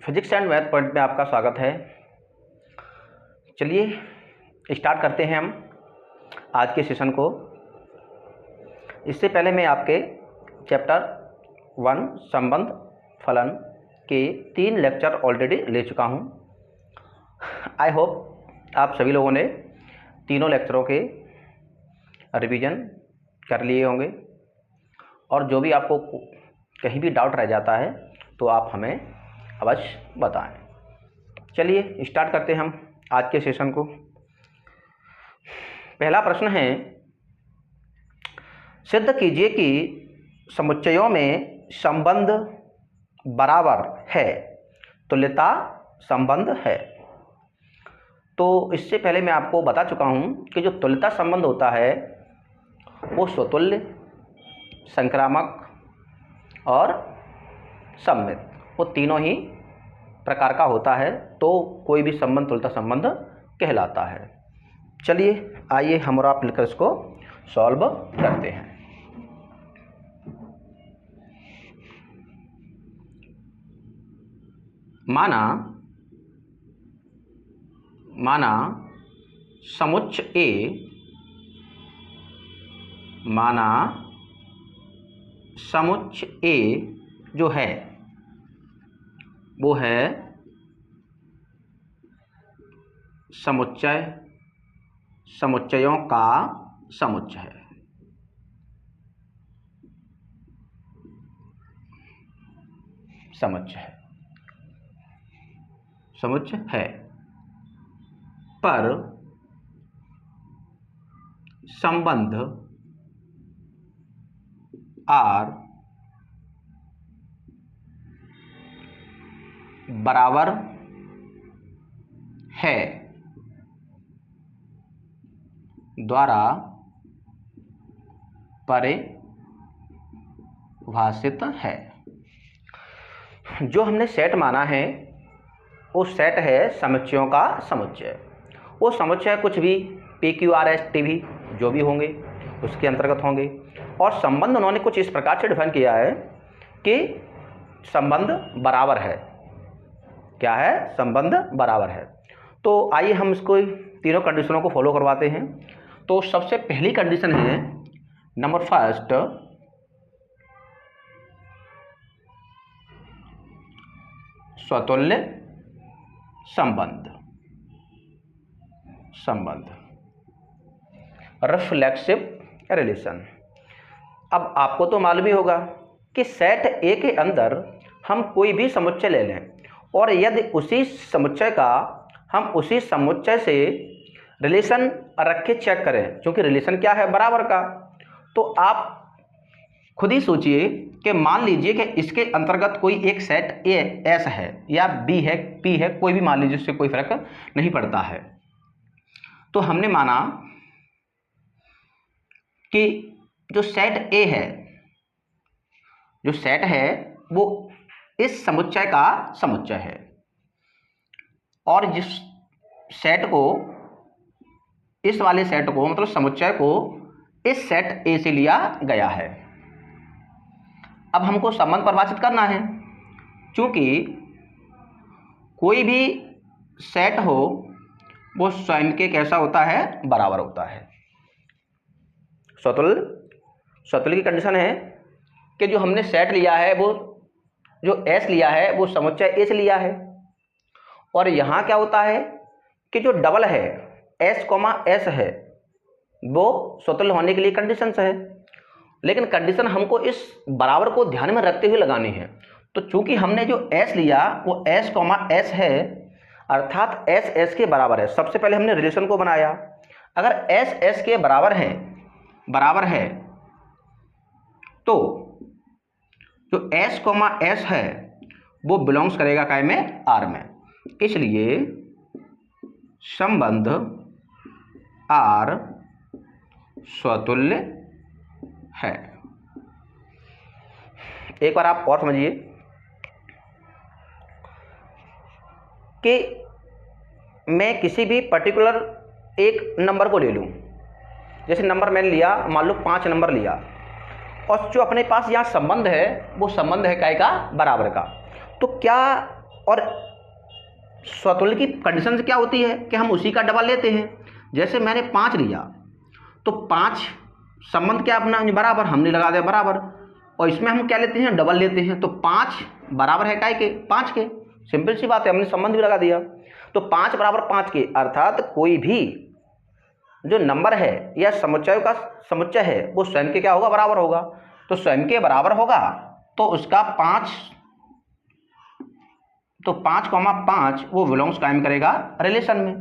Physics and math point में आपका स्वागत है। चलिए स्टार्ट करते हैं हम आज के सेशन को। इससे पहले मैं आपके चैप्टर 1 संबंध फलन के 3 लेक्चर ऑलरेडी ले चुका हूं। आई होप आप सभी लोगों ने तीनों लेक्चरों के रिवीजन कर लिए होंगे और जो भी आपको कहीं भी डाउट रह जाता है तो आप हमें अवश्य बताएं। चलिए स्टार्ट करते हैं हम आज के सेशन को। पहला प्रश्न है, सिद्ध कीजिए कि समुच्चयों में संबंध बराबर है, तुल्यता संबंध है। तो इससे पहले मैं आपको बता चुका हूं कि जो तुल्यता संबंध होता है वो स्वतुल्य, संक्रामक और सममित, वो तीनों ही प्रकार का होता है। तो कोई भी संबंध तुल्यता संबंध कहलाता है। चलिए आइए हम और आप मिलकर इसको सॉल्व करते हैं। माना समुच्चय ए जो है वो है समुच्चयों का समुच्चय है। समुच्चय है पर संबंध आर बराबर है द्वारा परिभाषित है। जो हमने सेट माना है वो सेट है समुच्चयों का समुच्चय। वो समुच्चय कुछ भी PQRST भी जो भी होंगे उसके अंतर्गत होंगे। और संबंध उन्होंने कुछ इस प्रकार से डिफाइन किया है कि संबंध बराबर है। क्या है? संबंध बराबर है। तो आइए हम इसको तीनों कंडीशनों को फॉलो करवाते हैं। तो सबसे पहली कंडीशन है नंबर फर्स्ट, स्वतुल्य संबंध। Reflexive relation. अब आपको तो मालूम ही होगा कि सेट ए के अंदर हम कोई भी समुच्चय ले लें और यदि उसी समुच्चय से रिलेशन रख के चेक करें, क्योंकि रिलेशन क्या है? बराबर का। तो आप खुद ही सोचिए कि मान लीजिए कि इसके अंतर्गत कोई एक सेट ए एस है या बी है, पी है, कोई भी मान लीजिए, उससे कोई फर्क नहीं पड़ता है। तो हमने माना कि जो सेट ए है वो इस समुच्चय का समुच्चय है और जिस सेट को, इस वाले सेट को, मतलब समुच्चय को इस सेट ए से लिया गया है। अब हमको संबंध परिभाषित करना है। क्योंकि कोई भी सेट हो वो स्वयं के कैसा होता है? बराबर होता है। स्वतुल्य की कंडीशन है कि जो हमने सेट लिया है वो, जो एस लिया है वो समुच्चय ए से लिया है। और यहाँ क्या होता है कि जो डबल है एस है वो स्वतुल्य होने के लिए कंडीशंस है। लेकिन कंडीशन हमको इस बराबर को ध्यान में रखते हुए लगानी है। तो चूंकि हमने जो एस लिया वो एस है, अर्थात एस के बराबर है। सबसे पहले हमने रिलेशन को बनाया। अगर एस के बराबर है तो जो एस है वो बिलोंग्स करेगा काय में? आर में। इसलिए संबंध आर स्वतुल्य है। एक बार आप और समझिए कि मैं किसी भी पर्टिकुलर एक नंबर को ले लूं। जैसे नंबर मैंने लिया, मान लो 5 नंबर लिया, और जो अपने पास यहाँ संबंध है वो संबंध है काय का? बराबर का। तो क्या और स्वतुल्य की कंडीशन क्या होती है कि हम उसी का डबल लेते हैं। जैसे मैंने 5 लिया तो 5 संबंध क्या अपना बराबर, हमने लगा दिया बराबर, और इसमें हम क्या लेते हैं, डबल लेते हैं। तो 5 बराबर है काय के, 5 के। सिंपल सी बात है, हमने संबंध भी लगा दिया। तो 5 बराबर 5 के, अर्थात कोई भी जो नंबर है या समुच्चय का समुच्चय है वो स्वयं के क्या होगा, बराबर होगा। तो स्वयं के बराबर होगा तो उसका 5 वो बिलोंग्स कायम करेगा रिलेशन में।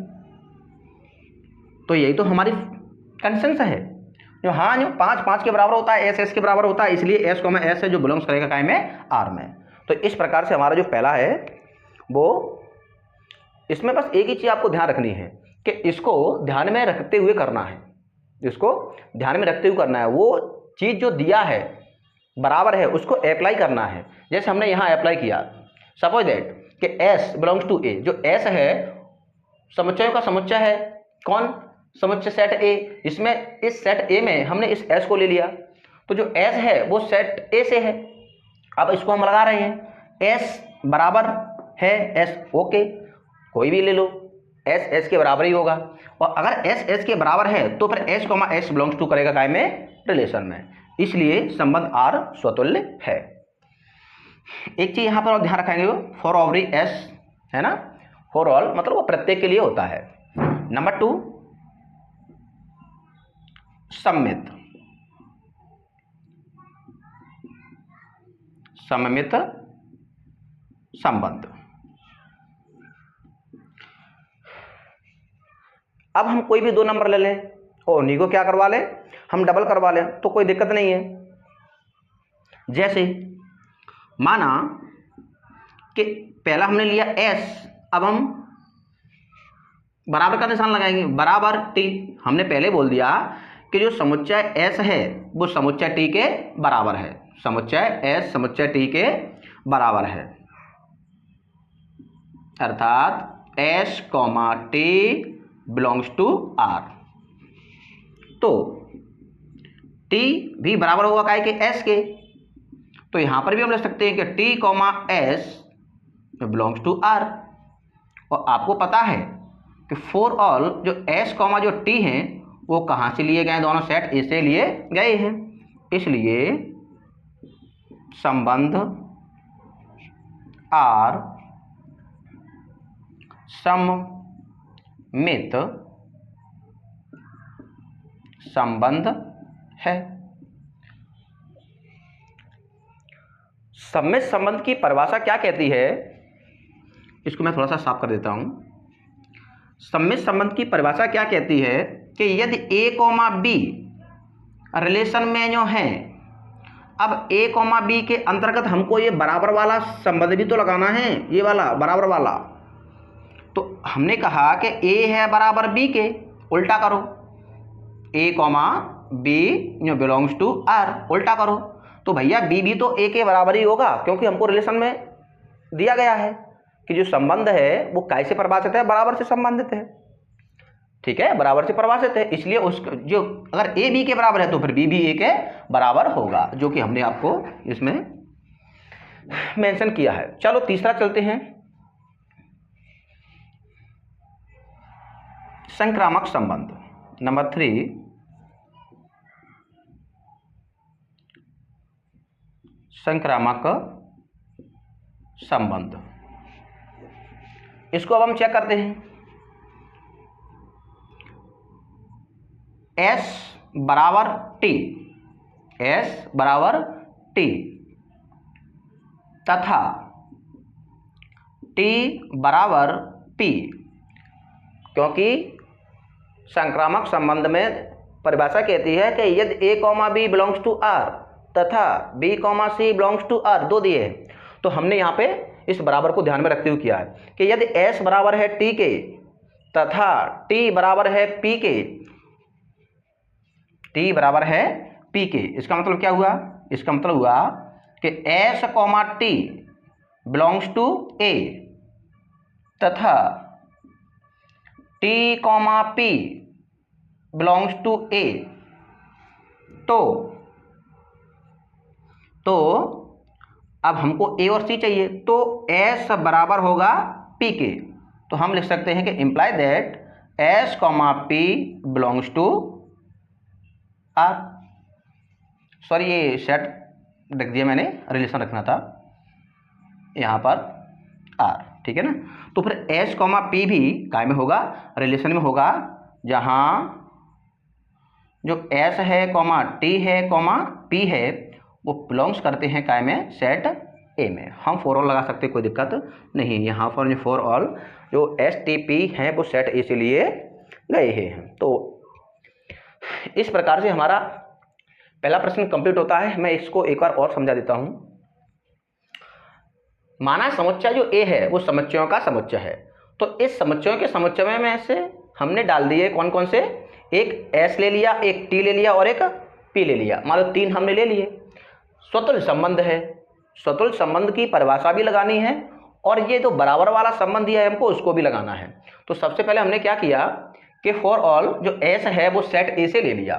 तो यही तो हमारी कंसेंस है जो हाँ जो 5 के बराबर होता है, एस के बराबर होता है, इसलिए एस है जो बिलोंग्स करेगा कायम में आर में। तो इस प्रकार से हमारा जो पहला है वो, इसमें बस एक ही चीज़ आपको ध्यान रखनी है कि इसको ध्यान में रखते हुए करना है, इसको ध्यान में रखते हुए करना है। वो चीज़ जो दिया है बराबर है उसको अप्लाई करना है। जैसे हमने यहाँ अप्लाई किया, सपोज दैट कि एस बिलोंग्स टू ए, जो एस है समुच्चयों का समुच्चय है, कौन, समुच्चय सेट ए। इसमें इस सेट ए में हमने इस एस को ले लिया, तो जो एस है वो सेट ए से है। अब इसको हम लगा रहे हैं, एस बराबर है एस, ओके, कोई भी ले लो, एस के बराबर ही होगा। और अगर एस के बराबर है तो फिर एस बिलोंग्स टू करेगा काय में, रिलेशन में, इसलिए संबंध आर स्वतुल्य है। एक चीज यहां पर और ध्यान रखेंगे, फॉर एवरी एस है ना, फॉर ऑल मतलब वो प्रत्येक के लिए होता है। नंबर 2 सममित संबंध। अब हम कोई भी 2 नंबर ले लें और उन्हीं को क्या करवा लें, हम डबल करवा लें तो कोई दिक्कत नहीं है। जैसे माना कि पहला हमने लिया s, अब हम बराबर का निशान लगाएंगे, बराबर t। हमने पहले बोल दिया कि जो समुच्चय s है वो समुच्चय t के बराबर है, समुच्चय s समुच्चय t के बराबर है, अर्थात s, t belongs to r। तो t भी बराबर होगा काय के, s के। तो यहां पर भी हम लिख सकते हैं कि t, s belongs to r। और आपको पता है कि फॉर ऑल जो s, जो t हैं वो कहां से लिए गए, दोनों सेट ए से लिए गए हैं, इसलिए संबंध आर सममित संबंध है। सममित संबंध की परिभाषा क्या कहती है, इसको मैं थोड़ा सा साफ कर देता हूं। सममित संबंध की परिभाषा क्या कहती है कि यदि a, b रिलेशन में जो है, अब a, b के अंतर्गत हमको ये बराबर वाला संबंध भी तो लगाना है, ये वाला बराबर वाला। तो हमने कहा कि a है बराबर b के, उल्टा करो, a, b जो बिलोंग्स टू r, उल्टा करो। तो भैया b भी तो a के बराबर ही होगा, क्योंकि हमको रिलेशन में दिया गया है कि जो संबंध है वो कैसे परिभाषित है, बराबर से संबंधित है, ठीक है, बराबर से परिभाषित है। इसलिए उस जो अगर a b के बराबर है तो फिर b भी a के बराबर होगा, जो कि हमने आपको इसमें मेंशन किया है। चलो तीसरा चलते हैं, संक्रामक संबंध। नंबर 3 संक्रामक संबंध। इसको अब हम चेक करते हैं। s बराबर t, तथा t बराबर p, क्योंकि संक्रामक संबंध में परिभाषा कहती है कि यदि a, b belongs to r तथा b, c belongs to r, दो दिए हैं, तो हमने यहाँ पे इस बराबर को ध्यान में रखते हुए किया है कि यदि s बराबर है t के तथा t बराबर है p के, t बराबर है p के, इसका मतलब क्या हुआ, इसका मतलब हुआ कि s, t belongs to a तथा t, p belongs to a, तो अब हमको ए और सी चाहिए, तो एस बराबर होगा पी के। तो हम लिख सकते हैं कि imply that S comma P belongs to R. Sorry, ये सेट रख दिया मैंने, रिलेशन रखना था यहाँ पर आर, ठीक है ना। तो फिर एस कॉमा पी भी काय में होगा, रिलेशन में होगा, जहाँ जो एस है कॉमा टी है कॉमा पी है वो बिलोंग्स करते हैं काय में, सेट ए में। हम फॉर ऑल लगा सकते हैं, कोई दिक्कत नहीं। यहाँ पर जो फॉर ऑल जो एस टी पी हैं वो सेट ए से लिए गए हैं। तो इस प्रकार से हमारा पहला प्रश्न कंप्लीट होता है। मैं इसको एक बार और समझा देता हूँ। माना समुच्चय जो ए है वो समुच्चयों का समुच्चय है, तो इस समुच्चयों के समुच्चय में से हमने डाल दिए कौन कौन से, एक एस ले लिया, एक टी ले लिया और एक पी ले लिया। मान लो 3 हमने ले लिए। स्वतुल्य संबंध है, स्वतुल्य संबंध की परिभाषा भी लगानी है और ये जो बराबर वाला संबंध दिया है हमको उसको भी लगाना है। तो सबसे पहले हमने क्या किया कि फॉर ऑल जो एस है वो सेट ए से ले लिया।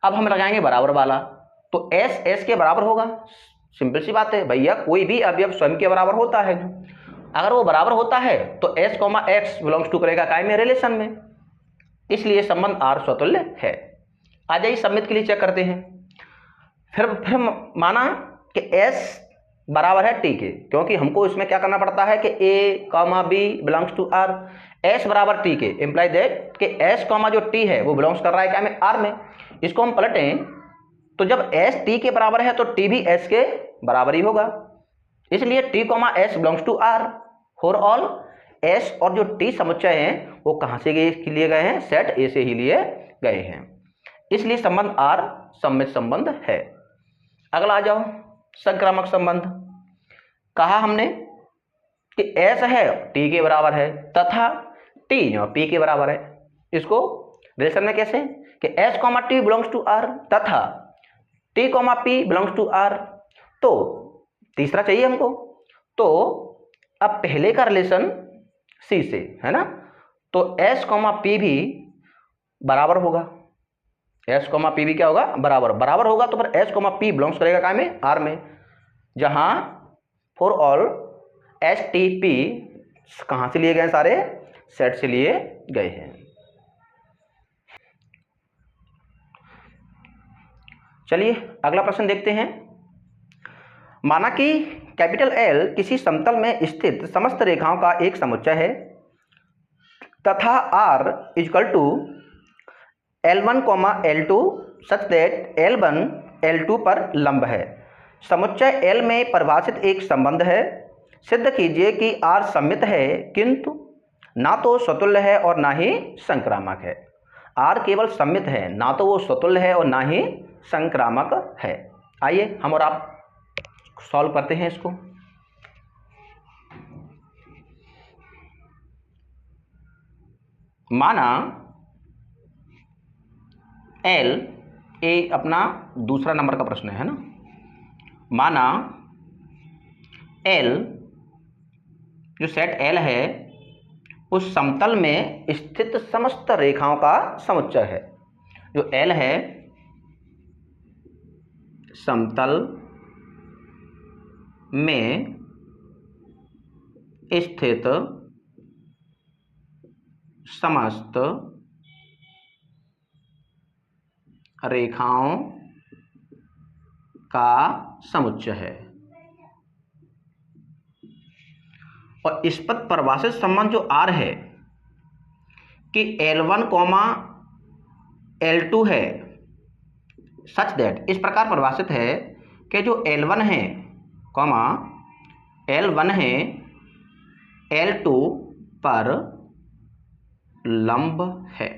अब हम लगाएंगे बराबर वाला, तो एस एस के बराबर होगा। सिंपल सी बात है भैया, कोई भी अवयव स्वयं के बराबर होता है। अगर वो बराबर होता है तो S comma X belongs to करेगा काय में, रिलेशन में। इसलिए संबंध आर स्वतुल्य है। आ जाइए सबमिट के लिए चेक करते हैं। फिर माना कि एस बराबर है टी के, क्योंकि हमको इसमें क्या करना पड़ता है कि A comma B belongs to R. S बराबर टी के इम्प्लाई दैट कि एस कॉमा जो टी है वो बिलोंग्स कर रहा है क्या में, आर में। इसको हम पलटें तो जब एस टी के बराबर है तो टी भी एस के बराबर ही होगा। इसलिए T comma S belongs to R. For all S और जो टी समुच्चय हैं वो कहाँ से लिए गए हैं, सेट ए से ही लिए गए हैं। इसलिए संबंध आर सम्मित संबंध है। अगला आ जाओ, संक्रामक संबंध। कहा हमने कि एस है टी के बराबर है तथा टी जो पी के बराबर है। इसको रिलेशन में कैसे कि S comma T belongs to R तथा T comma P belongs to R. तो तीसरा चाहिए हमको, तो अब पहले का रिलेशन सी से है ना, तो एस कॉमा पी भी बराबर होगा। एस कॉमा पी भी क्या होगा, बराबर होगा। तो फिर एस कॉमा पी बिलोंग्स करेगा काय में, आर में, जहां for all S T P कहां से लिए गए, सारे सेट से लिए गए हैं। चलिए अगला प्रश्न देखते हैं। माना कि कैपिटल एल किसी समतल में स्थित समस्त रेखाओं का एक समुच्चय है तथा R equal to L1, L2 such that L1 L2 पर लंब है। समुच्चय L में परिभाषित एक संबंध है। सिद्ध कीजिए कि R सममित है किंतु ना तो स्वतुल्य है और ना ही संक्रामक है। R केवल सममित है, ना तो वो स्वतुल्य है और ना ही संक्रामक है। आइए हम और आप सॉल्व करते हैं इसको। माना L ए अपना दूसरा नंबर का प्रश्न है ना। माना L जो सेट L है उस समतल में स्थित समस्त रेखाओं का समुच्चय है। जो L है समतल में स्थित समस्त रेखाओं का समुच्चय है। और इस पर परिभाषित संबंध जो R है कि L1, L2 है सच दैट, इस प्रकार परिभाषित है कि जो L1 है L1 है L2 पर लंब है।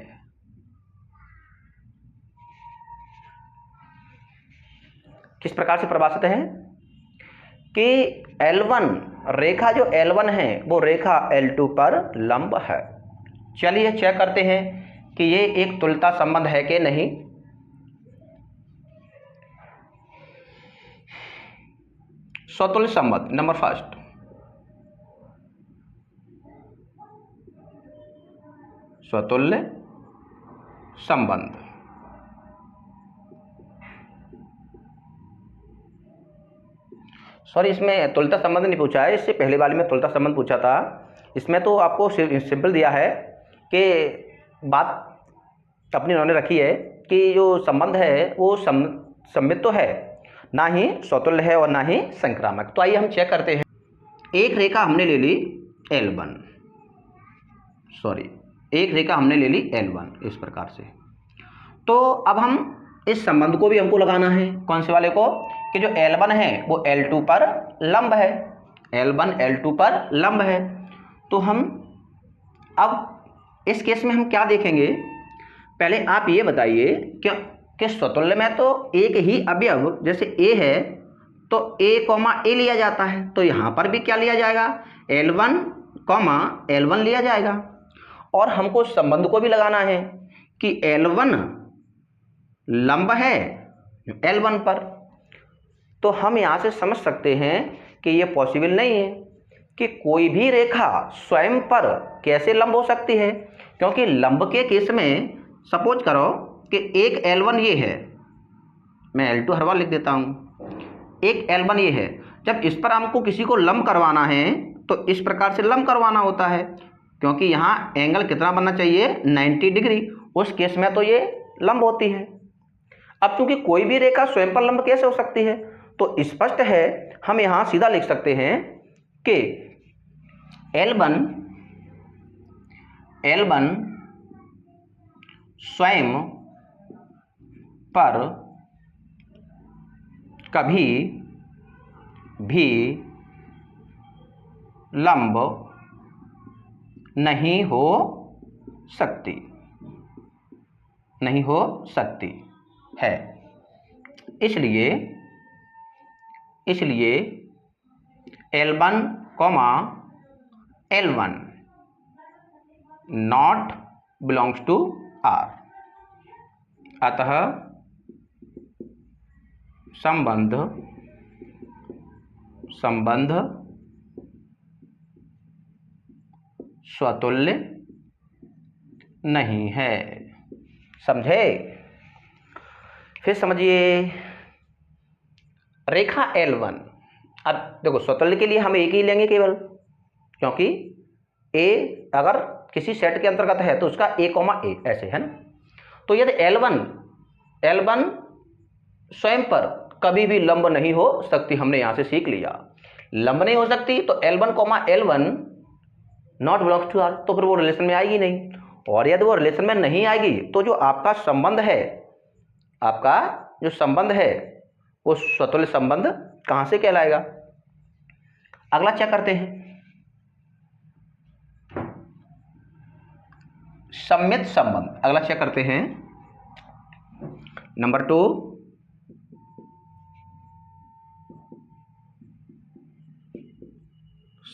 किस प्रकार से परिभाषित है कि L1 रेखा जो L1 है वो रेखा L2 पर लंब है। चलिए चेक करते हैं कि ये एक तुल्यता संबंध है कि नहीं। स्वतुल्य संबंध नंबर फर्स्ट, स्वतुल्य संबंध। सॉरी, इसमें तुल्यता संबंध नहीं पूछा है, इससे पहले वाले में तुल्यता संबंध पूछा था। इसमें तो आपको सिंपल दिया है कि बात अपनी उन्होंने रखी है कि जो संबंध है वो सममित तो है, ना ही स्वतुल्य है और ना ही संक्रामक। तो आइए हम चेक करते हैं। एक रेखा हमने ले ली L1, सॉरी एक रेखा हमने ले ली L1 इस प्रकार से। तो अब हम इस संबंध को भी हमको लगाना है, कौन से वाले को, कि जो L1 है वो L2 पर लंब है, L1 L2 पर लंब है। तो हम अब इस केस में हम क्या देखेंगे, पहले आप ये बताइए कि स्वतुल्य में तो एक ही अवयव जैसे A है तो A, A लिया जाता है, तो यहाँ पर भी क्या लिया जाएगा, L1, L1 लिया जाएगा। और हमको संबंध को भी लगाना है कि L1 लंब है L1 पर। तो हम यहाँ से समझ सकते हैं कि ये पॉसिबल नहीं है कि कोई भी रेखा स्वयं पर कैसे लंब हो सकती है, क्योंकि लंब के केस में सपोज करो कि एक L1 ये है, मैं L2 हर बार लिख देता हूँ, एक L1 ये है। जब इस पर हमको किसी को लंब करवाना है तो इस प्रकार से लंब करवाना होता है, क्योंकि यहाँ एंगल कितना बनना चाहिए, 90 डिग्री। उस केस में तो ये लंब होती है। अब चूंकि कोई भी रेखा स्वयं पर लंब कैसे हो सकती है, तो स्पष्ट है हम यहाँ सीधा लिख सकते हैं कि L1 स्वयं पर कभी भी लंब नहीं हो सकती है। इसलिए L1, L1 not belongs to R। अतः संबंध स्वतुल्य नहीं है। समझे? फिर समझिए रेखा L1। अब देखो स्वतुल्य के लिए हम एक ही लेंगे केवल, क्योंकि A अगर किसी सेट के अंतर्गत है तो उसका A, A ऐसे है ना। तो यदि L1 स्वयं पर कभी भी लंब नहीं हो सकती, हमने यहां से सीख लिया, लंब नहीं हो सकती, तो L1, L1 not belongs to R, तो फिर वो रिलेशन में आएगी नहीं। और यदि वो रिलेशन में नहीं आएगी तो जो आपका संबंध है, वो स्वतुल्य संबंध कहां से कहलाएगा। अगला चेक करते हैं, सममित संबंध। अगला चेक करते हैं नंबर 2,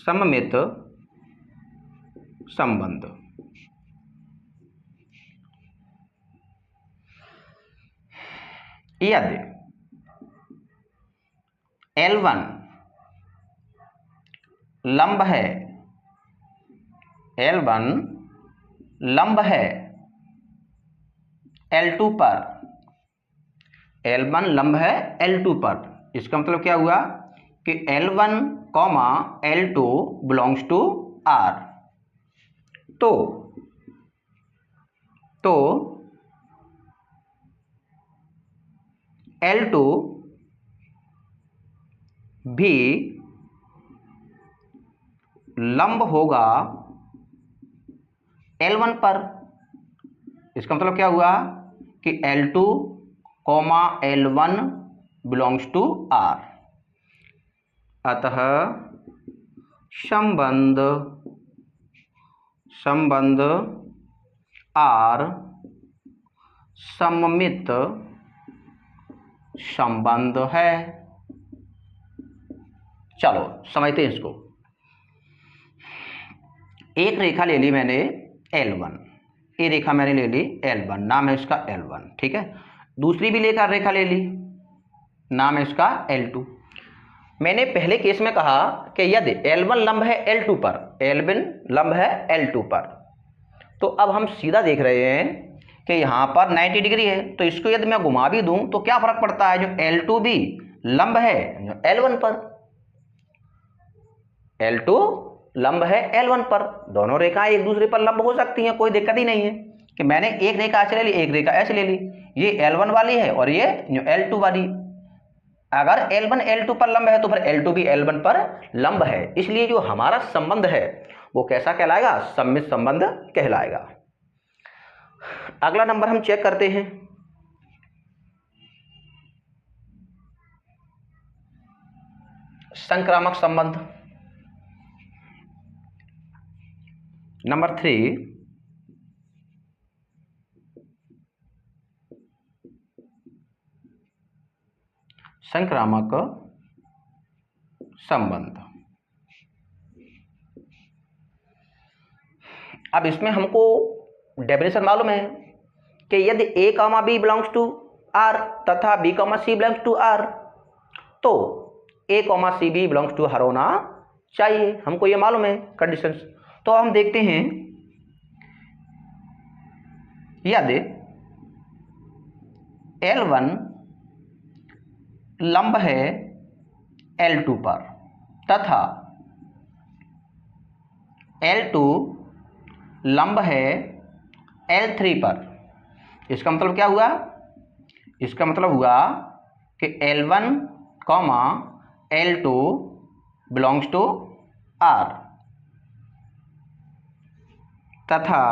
सममित संबंध। यदि L1 लंब है, L2 पर, L1 लंब है L2 पर, इसका मतलब क्या हुआ कि L1, L2 belongs to R। तो L2 भी लंब होगा L1 पर। इसका मतलब क्या हुआ कि L2, L1 belongs to R। अतः संबंध R सममित संबंध है। चलो समझते हैं इसको। एक रेखा ले ली मैंने L1, ये रेखा मैंने ले ली L1, नाम है इसका L1, ठीक है। दूसरी भी लेकर रेखा ले ली, नाम है इसका L2। मैंने पहले केस में कहा कि यदि L1 लंब है L2 पर, L1 लंब है L2 पर, तो अब हम सीधा देख रहे हैं कि यहाँ पर 90 डिग्री है, तो इसको यदि मैं घुमा भी दूं तो क्या फर्क पड़ता है, जो L2 भी लंब है L1 पर, L2 लंब है L1 पर। दोनों रेखाएं एक दूसरे पर लंब हो सकती हैं, कोई दिक्कत ही नहीं है कि मैंने एक रेखा ऐसे ले ली, एक रेखा ऐसे ले ली। ये L1 वाली है और ये L2 वाली। अगर L1 L2 पर लंब है तो फिर L2 भी L1 पर लंब है। इसलिए जो हमारा संबंध है वो कैसा कहलाएगा? सममित संबंध कहलाएगा। अगला नंबर हम चेक करते हैं। संक्रामक संबंध नंबर 3, संक्रामक संबंध। अब इसमें हमको डेफिनेशन मालूम है कि यदि A, B belongs to R तथा B, C belongs to R तो A, C, B belongs to हर होना चाहिए। हमको ये मालूम है कंडीशंस। तो हम देखते हैं, यदि L1 लंब है L2 पर तथा L2 लंब है L3 पर, इसका मतलब क्या हुआ? इसका मतलब हुआ कि L1, L2 belongs to R तथा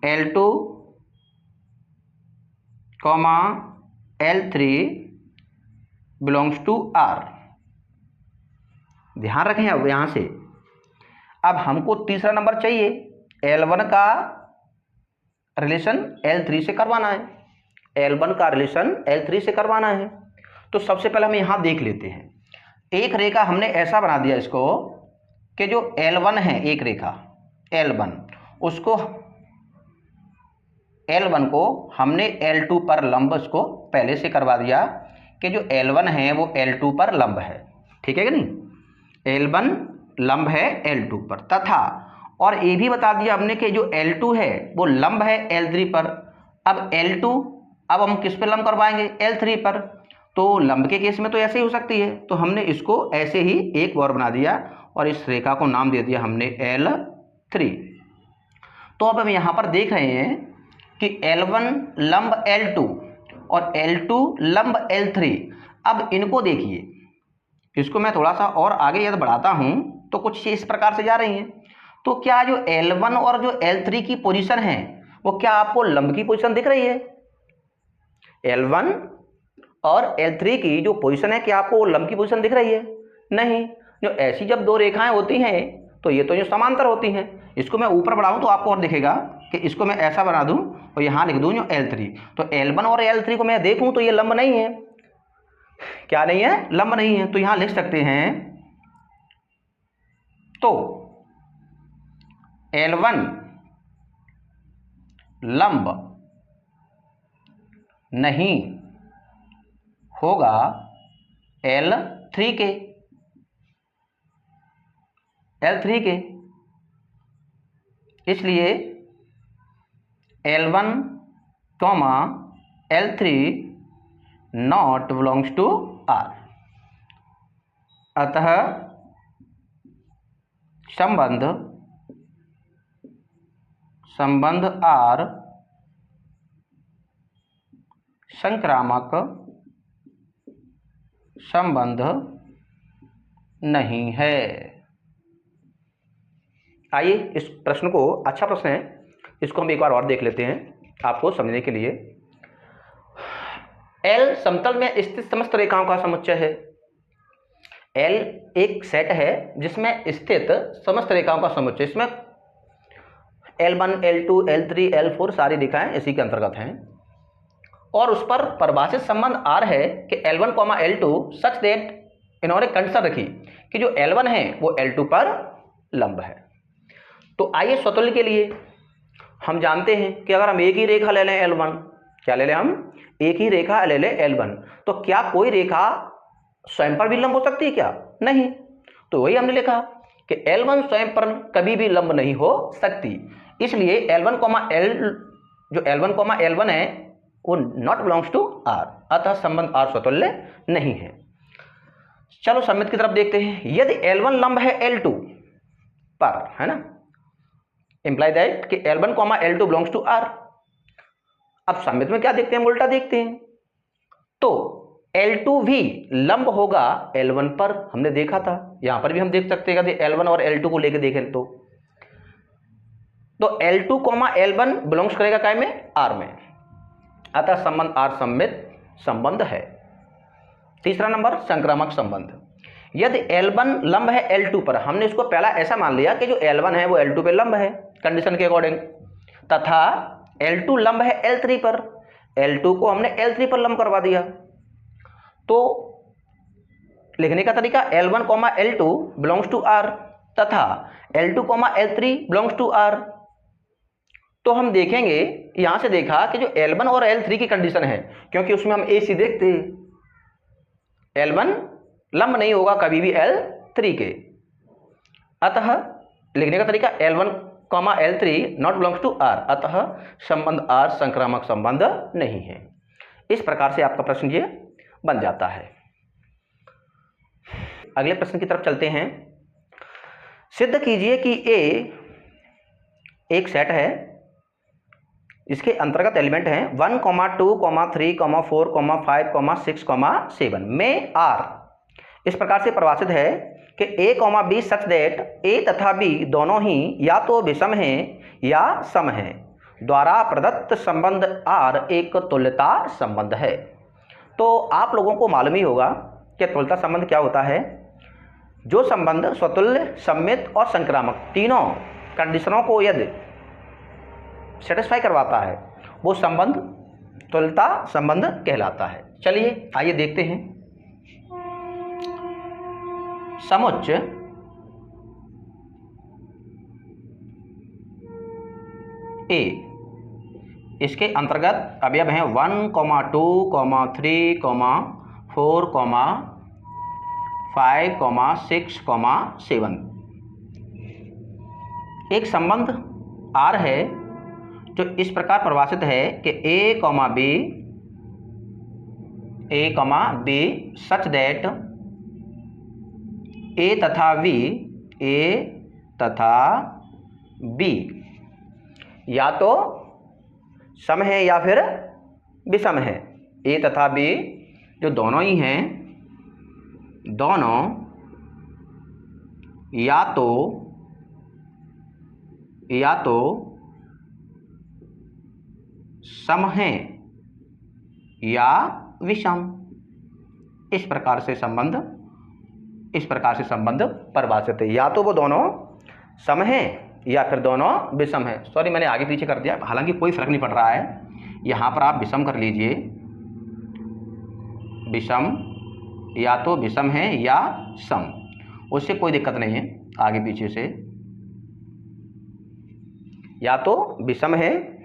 L2, L3 belongs to R। ध्यान रखें अब यहां से। अब हमको तीसरा नंबर चाहिए, L1 का रिलेशन L3 से करवाना है। L1 का रिलेशन L3 से करवाना है। तो सबसे पहले हम यहां देख लेते हैं। एक रेखा हमने ऐसा बना दिया इसको कि जो L1 है, एक रेखा L1, उसको L1 को हमने L2 पर लंब उसको पहले से करवा दिया कि जो L1 है वो L2 पर लंब है। ठीक है कि नहीं? L1 लंब है L2 पर तथा और ये भी बता दिया हमने कि जो L2 है वो लंब है L3 पर। अब L2 अब हम किस पे लंब करवाएंगे? L3 पर। तो लंब के केस में तो ऐसे ही हो सकती है, तो हमने इसको ऐसे ही एक और बना दिया और इस रेखा को नाम दे दिया हमने L3। तो अब हम यहाँ पर देख रहे हैं कि L1 लंब L2 और L2 लंब L3। अब इनको देखिए, इसको मैं थोड़ा सा और आगे यदि बढ़ाता हूं तो कुछ इस प्रकार से जा रही हैं। तो क्या जो L1 और जो L3 की पोजीशन है वो क्या आपको लंब की पोजीशन दिख रही है? L1 और L3 की जो पोजीशन है क्या आपको लंब की पोजीशन दिख रही है? नहीं। जो ऐसी जब दो रेखाएं होती हैं तो ये तो जो समांतर होती हैं। इसको मैं ऊपर बढ़ाऊं तो आपको और दिखेगा कि इसको मैं ऐसा बना दूं और यहां लिख दूं जो L3। तो L1 और L3 को मैं देखूं तो ये लंब नहीं है। क्या नहीं है? लंब नहीं है। तो यहां लिख सकते हैं, तो L1 लंब नहीं होगा L3 के। इसलिए L1, L3 not belongs to R। अतः संबंध R संक्रामक संबंध नहीं है। आइए इस प्रश्न को, अच्छा प्रश्न है, इसको हम एक बार और देख लेते हैं आपको समझने के लिए। L समतल में स्थित समस्त रेखाओं का समुच्चय है। L एक सेट है जिसमें स्थित समस्त रेखाओं का समुच्चय। इसमें L1, L2, L3, L4 सारी रेखाएं इसी के अंतर्गत हैं और उस पर परिभाषित संबंध R है कि L1, L2 सच दैट इन्होंने कंडीशन रखी कि जो L1 है वो L2 पर लंब है। तो आइए स्वतुल्य के लिए हम जानते हैं कि अगर हम एक ही रेखा ले लें L1, क्या ले लें हम? एक ही रेखा ले लें L1, तो क्या कोई रेखा स्वयं पर भी लंब हो सकती है क्या? नहीं। तो वही हमने लिखा कि L1 स्वयं पर कभी भी लंब नहीं हो सकती। इसलिए जो L1, L1 है वो नॉट बिलोंग्स टू R। अतः संबंध R स्वतुल्य नहीं है। चलो सममित की तरफ देखते हैं। यदि L1 लंब है L2 पर, है ना, इंप्लाई दैट कि L1 L2 belongs to R। अब सममित में क्या देखते हैं, उल्टा देखते हैं। तो L2 भी लंब होगा L1 पर, हमने देखा था, यहां पर भी हम देख सकते हैं यदि L1 और L2 को लेकर देखें तो L2, L1 बिलोंग्स करेगा काय में, R में, अतः संबंध R सममित संबंध है। तीसरा नंबर संक्रामक संबंध। यदि L1 लंब है L2 पर, हमने इसको पहला ऐसा मान लिया कि जो L1 है वो L2 पे लंब है कंडीशन के अकॉर्डिंग, तथा L2 लंब है L3 पर, L2 को हमने L3 पर लंब करवा दिया। तो लिखने का तरीका L1, L2 belongs to R तथा L2, L3 belongs to R। तो हम देखेंगे, यहां से देखा कि जो L1 और L3 की कंडीशन है, क्योंकि उसमें हम AC देखते हैं, L1 लंब नहीं होगा कभी भी L3 के, अतः लिखने का तरीका L1, L3 not belongs to R, अतः संबंध R संक्रामक संबंध नहीं है। इस प्रकार से आपका प्रश्न ये बन जाता है। अगले प्रश्न की तरफ चलते हैं। सिद्ध कीजिए कि A एक सेट है, इसके अंतर्गत एलिमेंट हैं 1, 2, 3, 4, 5, 6, 7 में R इस प्रकार से परिभाषित है कि A, B such that A तथा B दोनों ही या तो विषम हैं या सम हैं, द्वारा प्रदत्त संबंध R एक तुल्यता संबंध है। तो आप लोगों को मालूम ही होगा कि तुल्यता संबंध क्या होता है। जो संबंध स्वतुल्य, सममित और संक्रामक तीनों कंडीशनों को यदि सेटिस्फाई करवाता है वो संबंध तुल्यता संबंध कहलाता है। चलिए आइए देखते हैं। समुच्च A, इसके अंतर्गत अवयव हैं 1, 2, 3, 4, 5, 6, 7। एक संबंध R है जो इस प्रकार परिभाषित है कि A, B such that A तथा B या तो सम है या फिर विषम है। A तथा B जो दोनों ही हैं, दोनों या तो सम हैं या विषम। इस प्रकार से संबंध परिभाषित है। या तो वो दोनों सम हैं या फिर दोनों विषम हैं। सॉरी, मैंने आगे पीछे कर दिया, हालांकि कोई फर्क नहीं पड़ रहा है। यहाँ पर आप विषम कर लीजिए, विषम, या तो विषम है या सम, उससे कोई दिक्कत नहीं है। आगे पीछे से या तो विषम है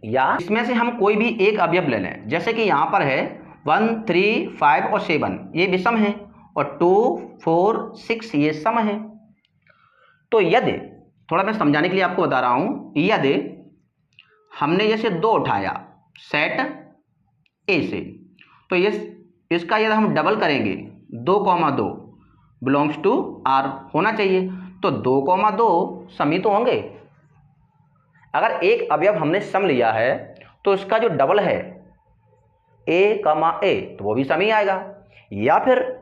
या इसमें से हम कोई भी एक अवयव ले लें। जैसे कि यहाँ पर है 1, 3, 5 और 7 ये विषम है और 2, 4, 6 ये सम है। तो यदि, थोड़ा मैं समझाने के लिए आपको बता रहा हूँ, यदि हमने जैसे 2 उठाया सेट ए से, तो इसका यदि हम डबल करेंगे 2, 2 बिलोंग्स टू R होना चाहिए। तो 2, 2 सम ही तो होंगे। अगर एक अवयव हमने सम लिया है तो इसका जो डबल है A, तो वो भी सम ही आएगा। या फिर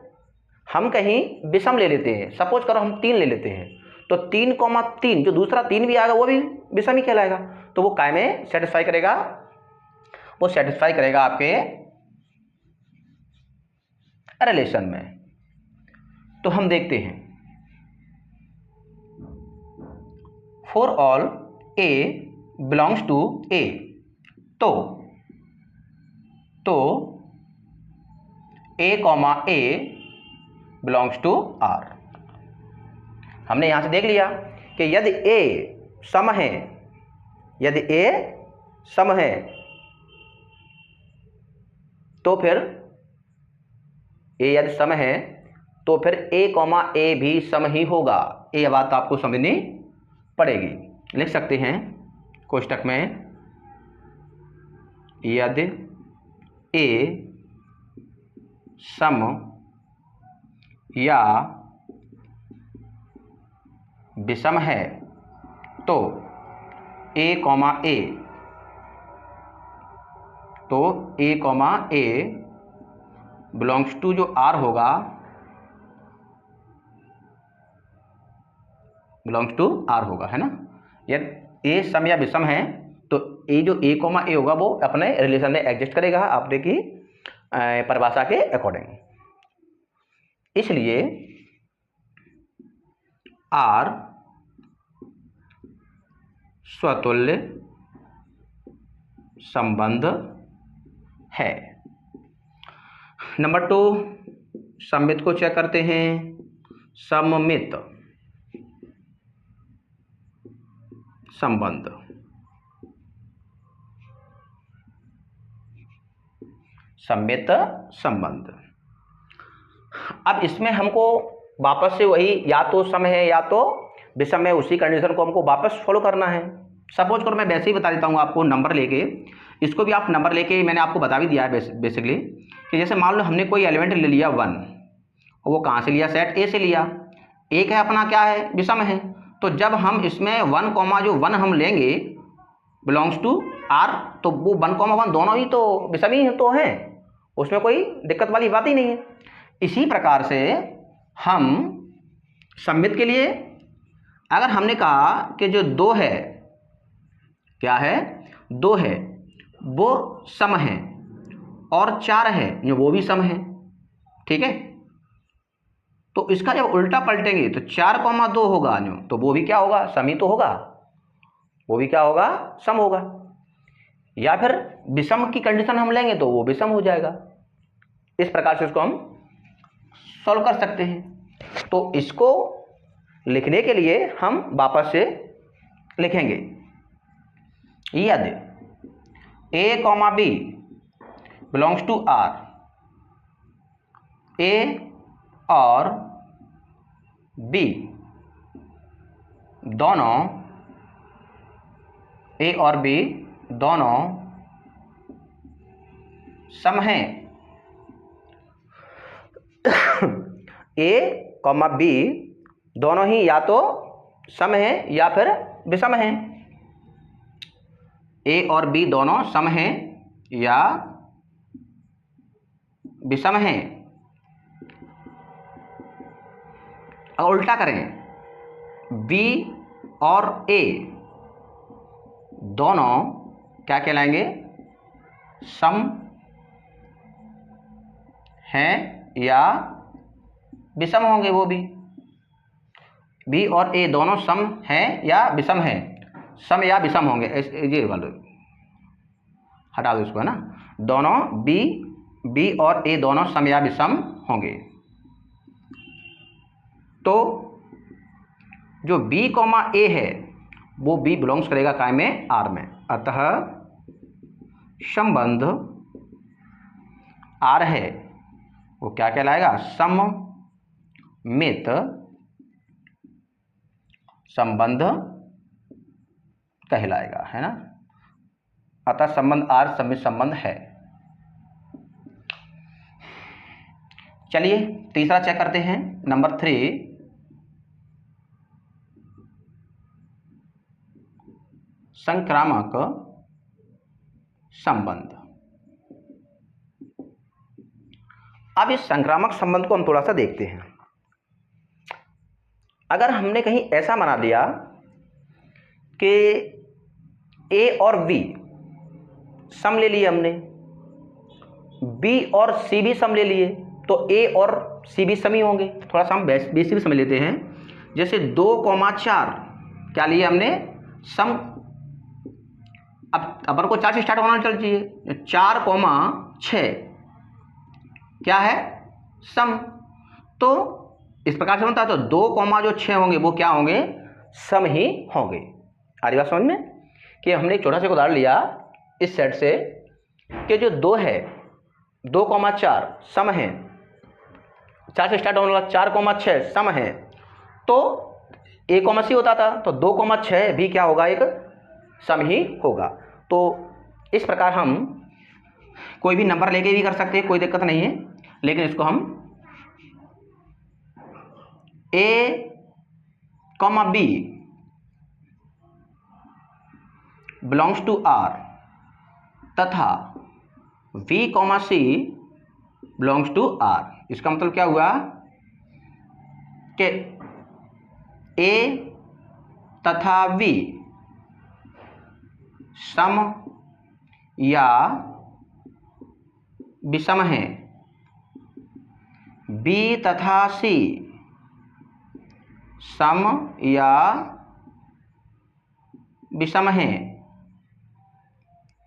हम कहीं विषम ले लेते हैं, सपोज करो हम 3 ले लेते हैं, तो 3, 3 जो दूसरा 3 भी आएगा वो भी विषम ही कहलाएगा। तो वो काय में सेटिस्फाई करेगा, वो सेटिस्फाई करेगा आपके रिलेशन में। तो हम देखते हैं, for all A belongs to A, तो A, A belongs to R। हमने यहां से देख लिया कि यदि A सम है, तो फिर A यदि सम है तो फिर A, A भी सम ही होगा। ये बात आपको समझनी पड़ेगी। लिख सकते हैं कोष्टक में, यदि A सम या विषम है तो A, A, तो A, A बिलोंग्स टू जो R होगा, बिलोंग्स टू R होगा, है ना। यदि A सम या विषम है तो A जो A, A होगा वो अपने रिलेशन में एग्जिस्ट करेगा आपने की परिभाषा के अकॉर्डिंग। इसलिए R स्वतुल्य संबंध है। नंबर 2 सममित को चेक करते हैं। सममित संबंध, सममित संबंध। अब इसमें हमको वापस से वही या तो सम है या तो विषम है, उसी कंडीशन को हमको वापस फॉलो करना है। सपोज करो मैं वैसे ही बता देता हूँ आपको नंबर लेके, इसको भी आप नंबर लेके मैंने आपको बता भी दिया है बेसिकली कि जैसे मान लो हमने कोई एलिमेंट ले लिया 1, और वो कहाँ से लिया, सेट ए से लिया। एक है अपना क्या है, विषम है। तो जब हम इसमें 1, जो 1 हम लेंगे बिलोंग्स टू आर, तो वो 1, 1 दोनों ही तो विषम ही तो हैं, उसमें कोई दिक्कत वाली बात ही नहीं है। इसी प्रकार से हम सममित के लिए अगर हमने कहा कि जो 2 है, क्या है, 2 है वो सम है, और 4 है जो वो भी सम है, ठीक है। तो इसका जब उल्टा पलटेंगे तो 4, 2 होगा जो, तो वो भी क्या होगा, सम ही तो होगा, वो भी क्या होगा, सम होगा। या फिर विषम की कंडीशन हम लेंगे तो वो विषम हो जाएगा। इस प्रकार से इसको हम सॉल्व कर सकते हैं। तो इसको लिखने के लिए हम वापस से लिखेंगे, यदि A, B belongs to R, A और B दोनों, A और B दोनों सम हैं, A, B दोनों ही या तो सम हैं या फिर विषम हैं। A और B दोनों सम हैं या विषम हैं। अगर उल्टा करें, B और A दोनों क्या कहलाएंगे, सम हैं या विषम होंगे। वो भी B और A दोनों सम हैं या विषम हैं, सम या विषम होंगे। ये वाले हटा दो इसको, है ना। दोनों B और A दोनों सम या विषम होंगे। तो जो B, A है वो B बिलोंग्स करेगा काय में, R में। अतः संबंध R है वो क्या कहलाएगा, सममित संबंध कहलाएगा, है ना। अतः संबंध R सममित संबंध है। चलिए तीसरा चेक करते हैं, नंबर 3 संक्रामक संबंध। अब इस संक्रामक संबंध को हम थोड़ा सा देखते हैं। अगर हमने कहीं ऐसा बना दिया कि A और B सम ले लिए हमने, B और C भी सम ले लिए, तो A और C भी सम ही होंगे। थोड़ा सा हम बेसिक भी समझ लेते हैं। जैसे 2, 4 क्या लिए हमने, सम। अब अपन को 4 से स्टार्ट होना चाहिए। 4, 6 क्या है, सम। तो इस प्रकार से बनता है। तो 2, 6 होंगे वो क्या होंगे, सम ही होंगे। आ रही बात समझ में, कि हमने एक छोटा सा उदाहरण लिया इस सेट से कि जो 2 है, 2, 4 सम है, 4 से स्टार्ट होने वाला 4, 6 सम है, तो A, C होता था, तो 2, 6 भी क्या होगा, एक सम ही होगा। तो इस प्रकार हम कोई भी नंबर लेके भी कर सकते हैं, कोई दिक्कत नहीं है। लेकिन इसको हम A comma B belongs to R तथा V comma C belongs to R. इसका मतलब क्या हुआ कि A तथा V सम या विषम है, B तथा C सम या विषम है,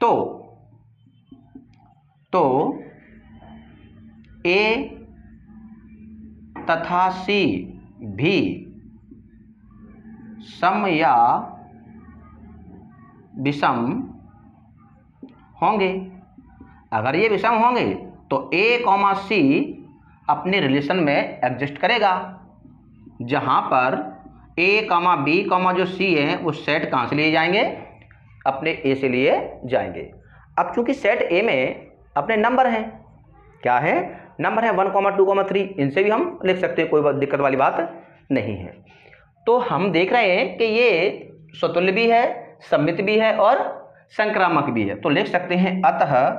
तो A तथा C भी सम या विषम होंगे। अगर ये विषम होंगे तो A कॉमा C अपने रिलेशन में एग्जिस्ट करेगा, जहां पर A कॉमा B कॉमा जो C है वो सेट कहाँ से लिए जाएंगे, अपने A से लिए जाएंगे। अब चूंकि सेट A में अपने नंबर हैं, क्या है, नंबर है 1, 2, 3, इनसे भी हम लिख सकते हैं, कोई दिक्कत वाली बात नहीं है। तो हम देख रहे हैं कि ये स्वतुल्य भी है, सममित भी है और संक्रामक भी है। तो लिख सकते हैं अतः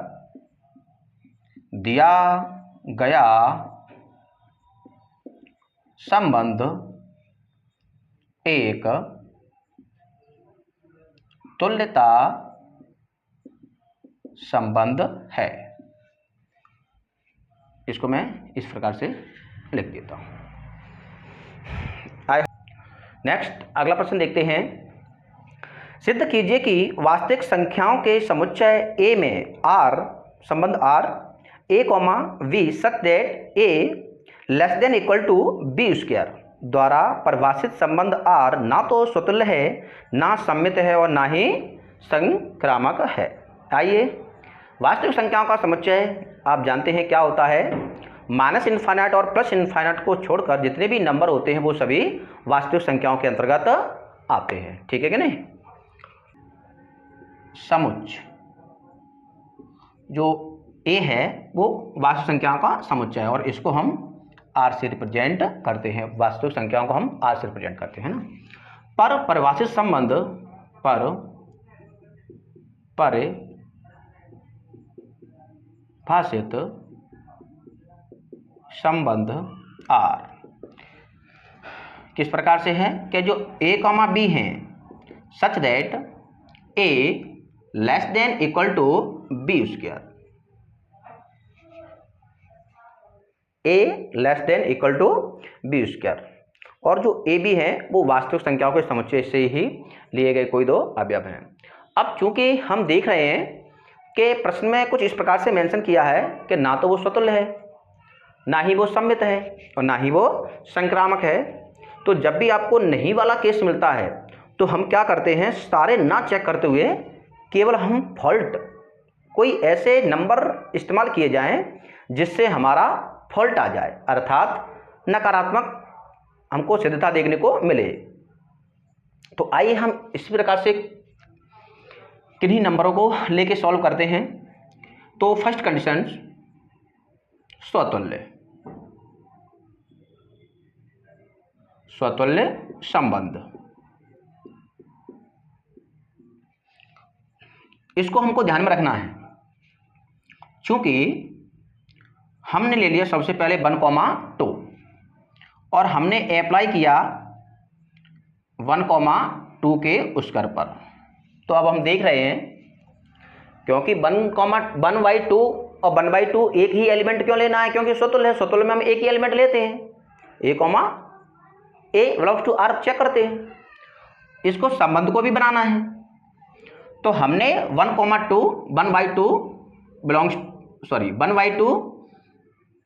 दिया गया संबंध एक तुल्यता संबंध है। इसको मैं इस प्रकार से लिख देता हूं। नेक्स्ट अगला प्रश्न देखते हैं। सिद्ध कीजिए कि वास्तविक संख्याओं के समुच्चय A में R संबंध R A comma V such that A less than equal to B square द्वारा परिभाषित संबंध R ना तो स्वतुल्य है, ना सममित है और ना ही संक्रामक है। आइए, वास्तविक संख्याओं का समुच्चय आप जानते हैं क्या होता है, माइनस इन्फाइनाइट और प्लस इन्फाइनाइट को छोड़कर जितने भी नंबर होते हैं वो सभी वास्तविक संख्याओं के अंतर्गत आते हैं। ठीक है कि नहीं। समुच्चय जो A है वो वास्तविक संख्याओं का समुच्चय है और इसको हम R से रिप्रेजेंट करते हैं, वास्तविक संख्याओं को हम R से रिप्रेजेंट करते हैं ना। पर परिभाषित संबंध परिभाषित संबंध R किस प्रकार से है कि जो A कॉमा B हैं such that A less than equal to B square, A less than equal to B square, और जो A B है वो वास्तविक संख्याओं के समुच्चय से ही लिए गए कोई दो अवयव हैं। अब चूंकि हम देख रहे हैं कि प्रश्न में कुछ इस प्रकार से मेंशन किया है कि ना तो वो स्वतुल्य है, ना ही वो सममित है और ना ही वो संक्रामक है, तो जब भी आपको नहीं वाला केस मिलता है तो हम क्या करते हैं, सारे ना चेक करते हुए केवल हम फॉल्ट कोई ऐसे नंबर इस्तेमाल किए जाएं जिससे हमारा फॉल्ट आ जाए, अर्थात नकारात्मक हमको सिद्धता देखने को मिले। तो आइए हम इसी प्रकार से किन्हीं नंबरों को लेके सॉल्व करते हैं। तो फर्स्ट कंडीशन स्वतुल्य संबंध, इसको हमको ध्यान में रखना है। चूंकि हमने ले लिया सबसे पहले 1, 2 और हमने अप्लाई किया 1, 2 के स्क्वायर पर, तो अब हम देख रहे हैं क्योंकि 1/2 और 1/2 एक ही एलिमेंट क्यों लेना है, क्योंकि स्वतुल्य है, स्वतुल्य में हम एक ही एलिमेंट लेते हैं, A belongs to R check करते हैं। इसको संबंध को भी बनाना है तो हमने 1/2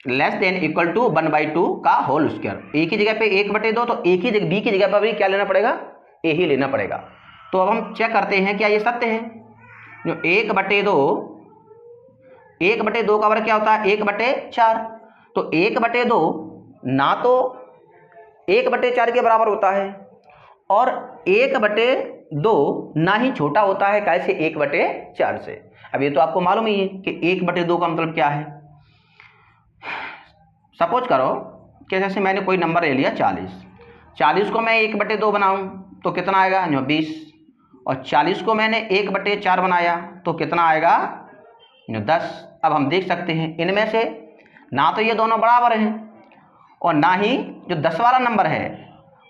लेस देन इक्वल टू 1/2 का होल स्क्वायर, एक ही जगह पे 1/2, तो एक ही जगह B की जगह पर भी क्या लेना पड़ेगा, A ही लेना पड़ेगा। तो अब हम चेक करते हैं क्या ये सत्य है। जो 1/2 का वर्ग क्या होता है, 1/4, तो 1/2 ना तो 1/4 के बराबर होता है और 1/2 ना ही छोटा होता है कैसे 1/4 से। अब ये तो आपको मालूम ही है कि 1/2 का मतलब क्या है। सपोज करो कि जैसे मैंने कोई नंबर ले लिया 40, 40 को मैं 1/2 बनाऊं तो कितना आएगा 20, और 40 को मैंने 1/4 बनाया तो कितना आएगा 10। अब हम देख सकते हैं इनमें से ना तो ये दोनों बराबर हैं और ना ही जो 10 वाला नंबर है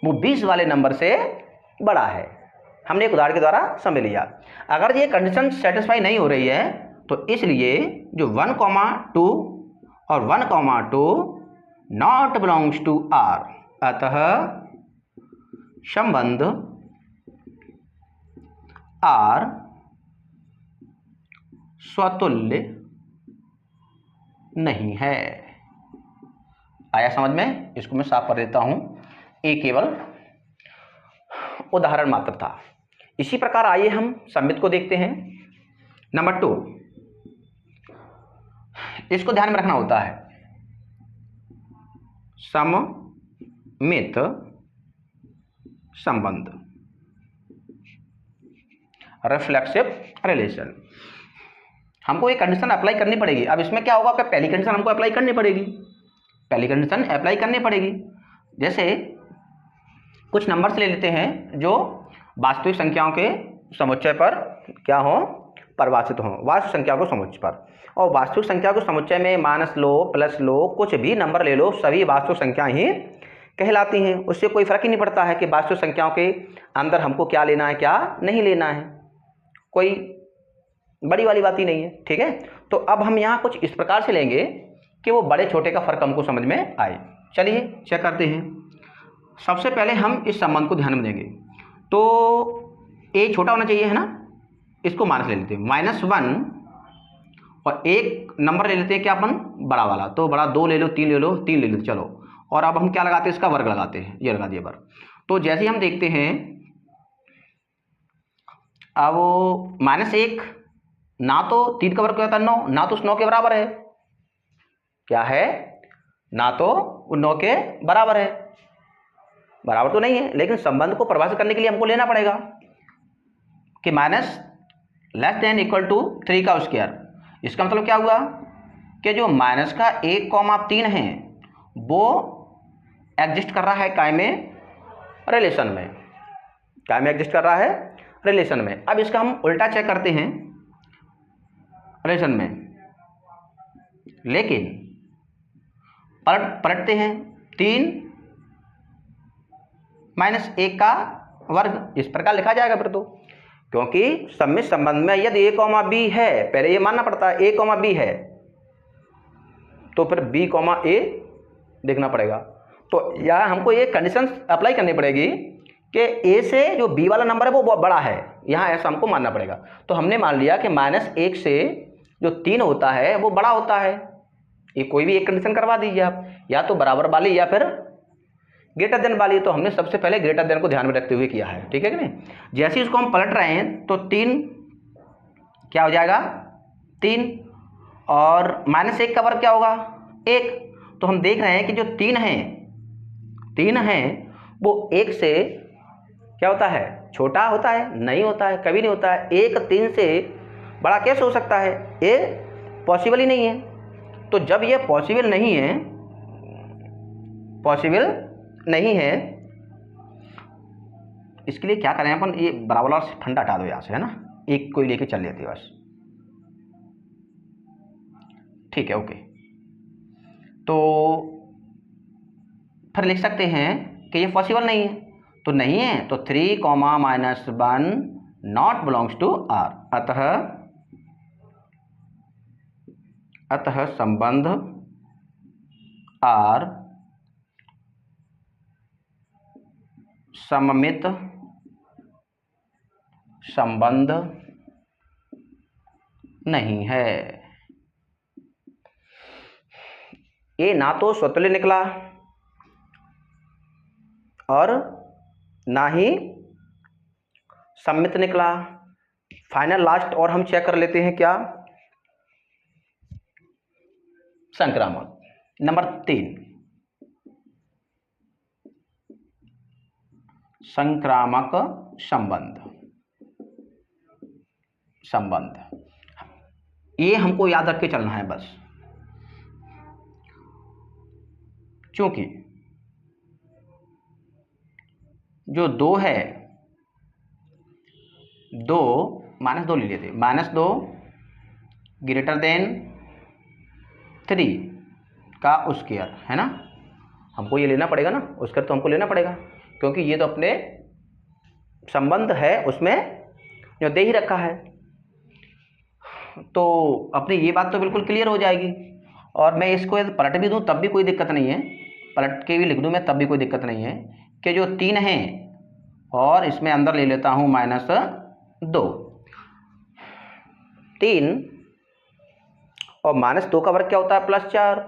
वो 20 वाले नंबर से बड़ा है। हमने एक उदाहरण के द्वारा समझ लिया। अगर ये कंडीशन सेटिस्फाई नहीं हो रही है तो इसलिए जो 1,2 और 1,2 नॉट बिलोंग्स टू आर, अतः संबंध आर स्वतुल्य नहीं है। आया समझ में? इसको मैं साफ कर देता हूं, ये केवल उदाहरण मात्र था। इसी प्रकार आइए हम सममित को देखते हैं। नंबर 2, इसको ध्यान में रखना होता है। सममित संबंध, रिफ्लेक्सिव रिलेशन, हमको एक कंडीशन अप्लाई करनी पड़ेगी। अब इसमें क्या होगा कि पहली कंडीशन हमको अप्लाई करनी पड़ेगी, पहली कंडीशन अप्लाई करनी पड़ेगी। जैसे कुछ नंबर्स ले लेते हैं जो वास्तविक संख्याओं के समुच्चय पर क्या हो, परिभाषित हो, वास्तविक संख्या को समुच्चय पर। और वास्तविक संख्या को समुच्चय में माइनस लो, प्लस लो, कुछ भी नंबर ले लो, सभी वास्तविक संख्या ही कहलाती हैं। उससे कोई फर्क ही नहीं पड़ता है कि वास्तविक संख्याओं के अंदर हमको क्या लेना है क्या नहीं लेना है, कोई बड़ी वाली बात ही नहीं है। ठीक है, तो अब हम यहाँ कुछ इस प्रकार से लेंगे कि वो बड़े छोटे का फर्क हमको समझ में आए। चलिए चेक करते हैं। सबसे पहले हम इस संबंध को ध्यान में देंगे तो ए छोटा होना चाहिए, है ना। इसको माइनस ले लेते हैं, -1, और एक नंबर ले लेते हैं क्या अपन, बड़ा वाला। तो बड़ा 2 ले लो, 3 ले लो, 3 ले लो, चलो। और अब हम क्या लगाते हैं, इसका वर्ग लगाते हैं, ये लगा दिया वर्ग। तो जैसे ही हम देखते हैं अब -1 ना तो 3 का वर्ग होता है 9, ना तो उस 9 के बराबर है, क्या है, ना तो वो 9 के बराबर है, बराबर तो नहीं है। लेकिन संबंध को परिभाषित करने के लिए हमको लेना पड़ेगा कि -< <3 का स्क्वायर। इसका मतलब क्या हुआ कि जो माइनस का 1,3 है वो एग्जिस्ट कर रहा है काय में, रिलेशन में, काय में एग्जिस्ट कर रहा है, रिलेशन में। अब इसका हम उल्टा चेक करते हैं रिलेशन में, लेकिन पलटते हैं 3 -1 का वर्ग, इस प्रकार लिखा जाएगा फिर तो। क्योंकि सममित संबंध में यदि a, b है, पहले ये मानना पड़ता है a, b है, तो फिर b, a देखना पड़ेगा। तो यहाँ हमको ये कंडीशन अप्लाई करनी पड़ेगी कि a से जो b वाला नंबर है वो बहुत बड़ा है, यहाँ ऐसा हमको मानना पड़ेगा। तो हमने मान लिया कि -1 से जो 3 होता है वो बड़ा होता है। ये कोई भी एक कंडीशन करवा दीजिए आप, या तो बराबर वाली या फिर ग्रेटर देन वाली। तो हमने सबसे पहले ग्रेटर देन को ध्यान में रखते हुए किया है, ठीक है कि नहीं। जैसे इसको हम पलट रहे हैं तो 3 क्या हो जाएगा, 3, और -1 का वर्ग क्या होगा, 1। तो हम देख रहे हैं कि जो 3 है वो 1 से क्या होता है, छोटा होता है, नहीं होता है, कभी नहीं होता है। 1 3 से बड़ा कैसे हो सकता है, ये पॉसिबल ही नहीं है। तो जब ये पॉसिबल नहीं है, इसके लिए क्या करें अपन, ये बराबर वाला ठंडा हटा दो यहाँ से, है ना, एक कोई लेके चल लेते बस, ठीक है, ओके। तो फिर लिख सकते हैं कि ये पॉसिबल नहीं है, तो नहीं है तो 3, -1 नॉट बिलोंग्स टू आर, अतः संबंध आर सममित संबंध नहीं है। ये ना तो स्वतुल्य निकला और ना ही सममित निकला। फाइनल लास्ट और हम चेक कर लेते हैं क्या, संक्रामक। नंबर 3, संक्रामक संबंध, ये हमको याद रख के चलना है बस। क्योंकि जो 2 है, 2 -2 ले लेते, -2 ग्रेटर देन 3 का स्क्वायर, है ना। हमको ये लेना पड़ेगा ना, स्क्वायर तो हमको लेना पड़ेगा, क्योंकि ये तो अपने संबंध है उसमें जो दे ही रखा है। तो अपनी ये बात तो बिल्कुल क्लियर हो जाएगी। और मैं इसको पलट भी दूं तब भी कोई दिक्कत नहीं है, पलट के भी लिख दूं मैं तब भी कोई दिक्कत नहीं है, कि जो 3 है और इसमें अंदर ले लेता हूं -2, 3 और -2 का वर्ग क्या होता है, +4।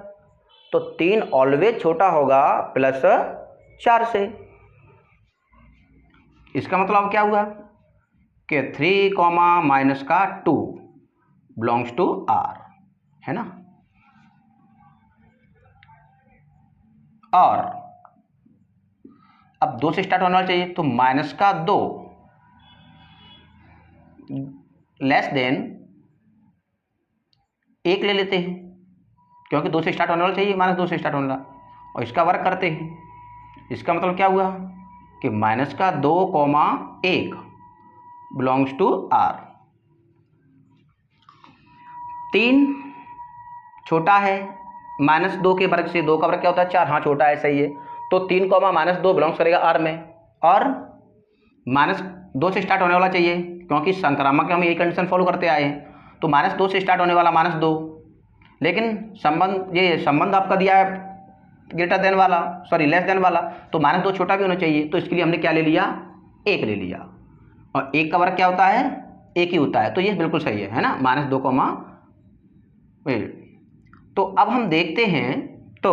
तो 3 ऑलवेज छोटा होगा +4 से। इसका मतलब क्या हुआ कि 3, -2 बिलोंग्स टू R, है ना। और अब 2 से स्टार्ट होने वाला चाहिए, तो -2 लेस देन 1 ले लेते हैं, क्योंकि 2 से स्टार्ट होने वाला चाहिए, -2 से स्टार्ट होने वाला, और इसका वर्ग करते हैं। इसका मतलब क्या हुआ कि -2, 1 बिलोंग्स टू R। 3 छोटा है -2 के वर्ग से, 2 का वर्ग क्या होता है 4, हाँ छोटा है, सही है। तो 3, -2 बिलोंग्स करेगा R में, और -2 से स्टार्ट होने वाला चाहिए, क्योंकि संक्रामक में हम यही कंडीशन फॉलो करते आए हैं। तो -2 से स्टार्ट होने वाला -2, लेकिन संबंध आपका दिया है ग्रेटर देन वाला, सॉरी लेस देन वाला, तो -2 छोटा भी होना चाहिए। तो इसके लिए हमने क्या ले लिया, 1 ले लिया, और 1 का वर्ग क्या होता है, 1 ही होता है। तो ये बिल्कुल सही है ना, -2, तो अब हम देखते हैं, तो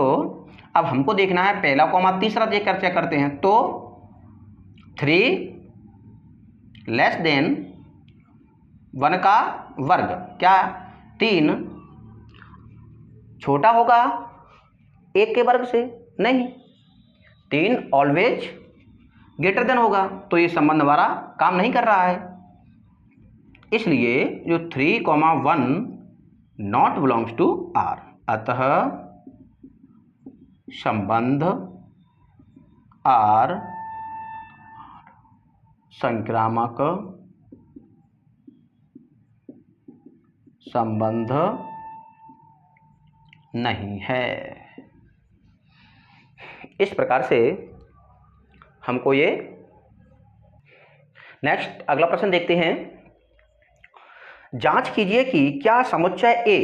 अब हमको देखना है पहला कॉमा तीसरा देकर चेक करते हैं। तो 3 लेस देन 1 का वर्ग, क्या 3 छोटा होगा 1 के वर्ग से, नहीं, 3 ऑलवेज ग्रेटर देन होगा। तो ये संबंध हमारा काम नहीं कर रहा है, इसलिए जो 3, 1 नॉट बिलोंग्स टू R। अतः संबंध R संक्रामक संबंध नहीं है। इस प्रकार से हमको ये, नेक्स्ट अगला प्रश्न देखते हैं। जांच कीजिए कि क्या समुच्चय A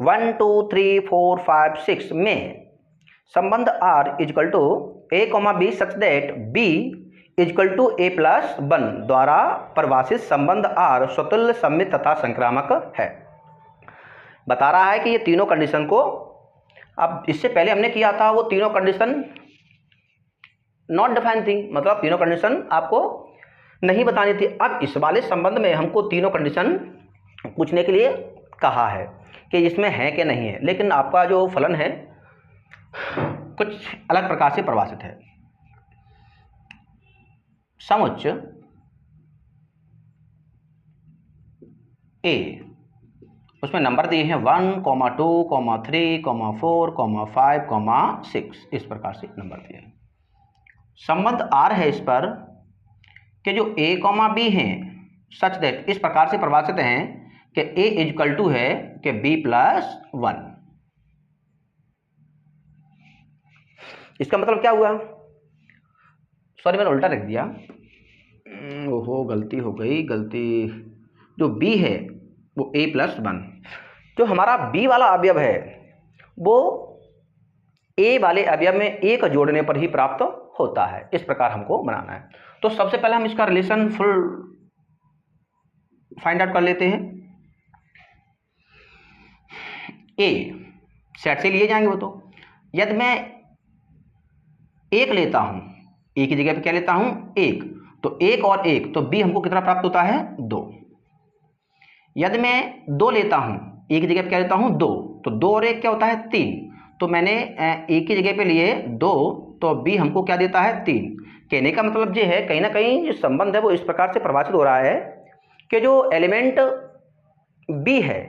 1, 2, 3, 4, 5, 6 में संबंध R A, B such that B A+1 द्वारा परिभाषित संबंध R स्वतुल्य, सममित तथा संक्रामक है। बता रहा है कि ये तीनों कंडीशन को, अब इससे पहले हमने किया था वो तीनों कंडीशन नॉट डिफाइन थी, मतलब तीनों कंडीशन आपको नहीं बतानी थी। अब इस वाले संबंध में हमको तीनों कंडीशन पूछने के लिए कहा है कि इसमें है कि नहीं है, लेकिन आपका जो फलन है कुछ अलग प्रकार से परिभाषित है। समुच्चय A, उसमें नंबर दिए हैं 1, 2, 3, 4, 5, 6, इस प्रकार से नंबर दिए हैं। संबंध R है इस पर कि जो A, B हैं सच दैट इस प्रकार से परिभाषित हैं कि A है कि B+1। इसका मतलब क्या हुआ, सॉरी मैंने उल्टा लिख दिया, ओहो गलती हो गई, जो B है वो A+1, जो हमारा B वाला अवयव है वो A वाले अवयव में 1 जोड़ने पर ही प्राप्त होता है। इस प्रकार हमको बनाना है। तो सबसे पहले हम इसका रिलेशन फुल फाइंड आउट कर लेते हैं। A सेट से लिए जाएंगे वो, तो यदि मैं 1 लेता हूं, A की जगह पे क्या लेता हूं 1, तो 1 और 1, तो B हमको कितना प्राप्त होता है 2। यदि मैं 2 लेता हूं, A की जगह पे क्या लेता हूं 2, तो 2 और 1 क्या होता है 3, तो मैंने A की जगह पे लिए 2, तो B हमको क्या देता है 3। कहने का मतलब ये है कहीं ना कहीं जो संबंध है वो इस प्रकार से परिभाषित हो रहा है कि जो एलिमेंट B है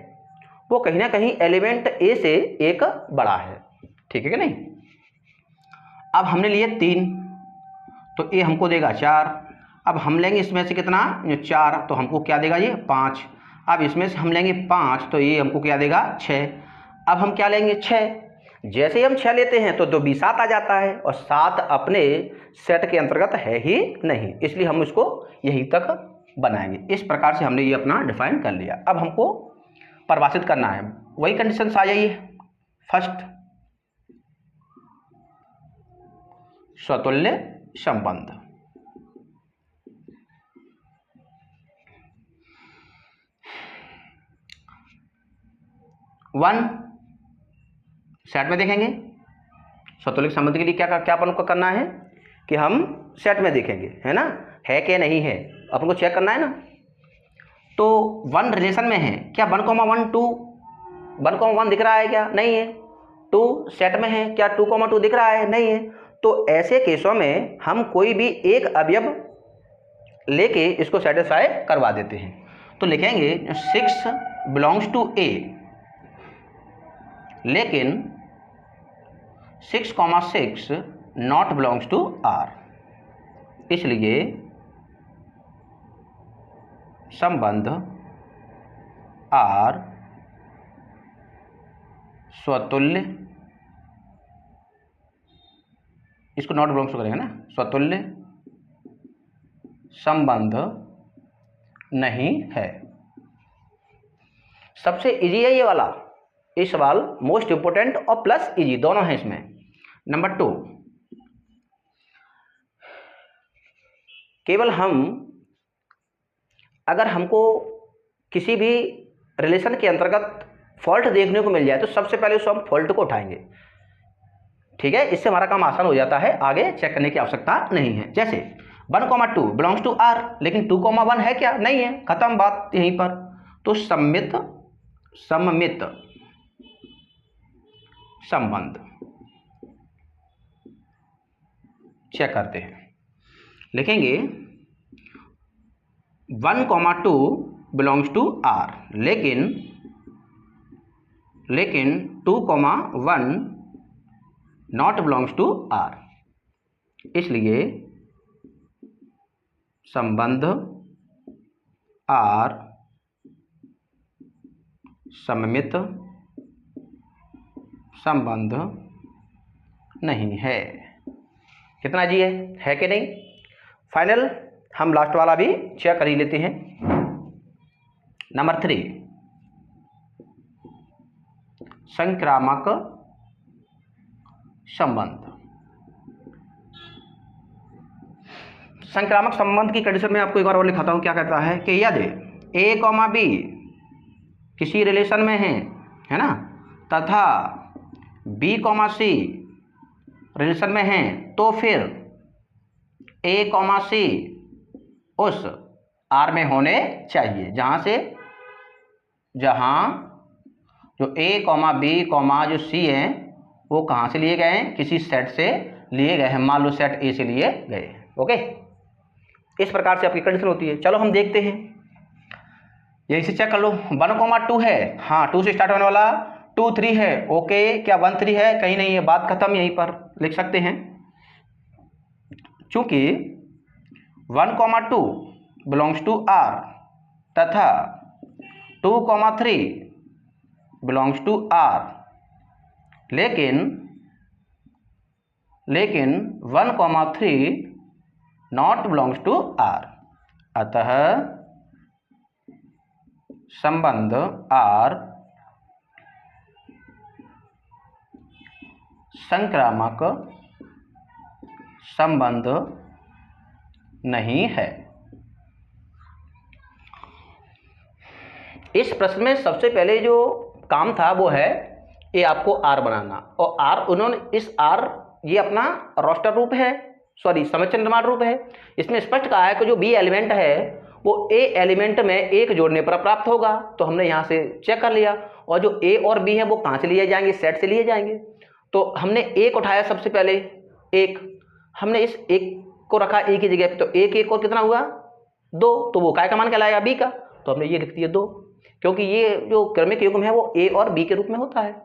वो कहीं ना कहीं एलिमेंट A से एक बड़ा है, ठीक है कि नहीं। अब हमने लिए 3, तो ए हमको देगा 4। अब हम लेंगे इसमें से कितना, 4, तो हमको क्या देगा ये 5। अब इसमें से हम लेंगे 5, तो ये हमको क्या देगा 6। अब हम क्या लेंगे 6। जैसे ही हम 6 लेते हैं तो 2 भी 7 आ जाता है, और 7 अपने सेट के अंतर्गत है ही नहीं, इसलिए हम उसको यहीं तक बनाएंगे। इस प्रकार से हमने ये अपना डिफाइन कर लिया। अब हमको परिभाषित करना है, वही कंडीशन आ जाइए। फर्स्ट, स्वतुल्य संबंध। वन सेट में देखेंगे, स्वतुल्य संबंध के लिए क्या अपन को करना है कि हम सेट में देखेंगे, है ना, है कि नहीं है, अपन को चेक करना है ना। तो 1 रिलेशन में है क्या, 1,1 2, 1,1 दिख रहा है क्या, नहीं है। 2 सेट में है क्या, 2,2 दिख रहा है, नहीं है। तो ऐसे केसों में हम कोई भी एक अवयव लेके इसको सेटिस्फाई करवा देते हैं। तो लिखेंगे 6 बिलोंग्स टू ए, लेकिन 6,6 नॉट बिलोंग्स टू आर। इसलिए संबंध आर स्वतुल्य, इसको नॉट बिलोंग्स टू करेंगे ना, स्वतुल्य संबंध नहीं है। सबसे इजी है ये वाला, ये सवाल मोस्ट इंपोर्टेंट और प्लस इजी दोनों है इसमें। नंबर 2, केवल हम अगर हमको किसी भी रिलेशन के अंतर्गत फॉल्ट देखने को मिल जाए तो सबसे पहले उसको हम फॉल्ट को उठाएंगे, ठीक है। इससे हमारा काम आसान हो जाता है, आगे चेक करने की आवश्यकता नहीं है। जैसे 1,2 बिलोंग्स टू आर, लेकिन 2,1 है क्या, नहीं है, खत्म बात यहीं पर। तो सममित संबंध चेक करते हैं। लिखेंगे 1,2 बिलोंग्स टू आर, लेकिन 2,1 नॉट बिलोंग्स टू आर। इसलिए संबंध आर सममित संबंध नहीं है। कितना जी है कि नहीं। फाइनल हम लास्ट वाला भी चेक कर ही लेते हैं। नंबर 3, संक्रामक संबंध। संक्रामक संबंध की कंडीशन में आपको एक बार और लिखाता हूं, क्या कहता है कि यदि ए कॉमा बी किसी रिलेशन में है ना, तथा बी कॉमा सी रिलेशन में है, तो फिर ए कॉमा सी उस आर में होने चाहिए, जहां जो ए कॉमा बी कॉमा जो सी है वो कहाँ से लिए गए हैं, किसी सेट से लिए गए हैं, मान लो सेट ए से लिए गए हैं। ओके, इस प्रकार से आपकी कंडीशन होती है। चलो हम देखते हैं, यही से चेक कर लो। 1,2 है, हाँ 2 से स्टार्ट होने वाला, 2 3 है, ओके, क्या 1 3 है, कहीं नहीं है, बात खत्म, यहीं पर लिख सकते हैं। चूंकि 1,2 बिलोंग्स टू आर तथा 2,3 बिलोंग्स टू आर, लेकिन 1,3 नॉट बिलोंग्स टू आर, अतः संबंध आर संक्रामक संबंध नहीं है। इस प्रश्न में सबसे पहले जो काम था वो है ये आपको आर बनाना, और आर उन्होंने इस आर ये अपना रोस्टर रूप है, सॉरी समुच्चय निर्माण रूप है। इसमें स्पष्ट कहा है कि जो बी एलिमेंट है वो ए एलिमेंट में एक जोड़ने पर प्राप्त होगा, तो हमने यहाँ से चेक कर लिया। और जो ए और बी है वो कहाँ से लिए जाएंगे, सेट से लिए जाएंगे। तो हमने एक उठाया सबसे पहले, एक हमने इस एक को रखा ए की जगह पे, तो एक और कितना हुआ 2, तो वो काय का मान कहलाएगा, बी का, तो हमने ये लिख दिया 2, क्योंकि ये जो क्रमिक युग्म है वो ए और बी के रूप में होता है।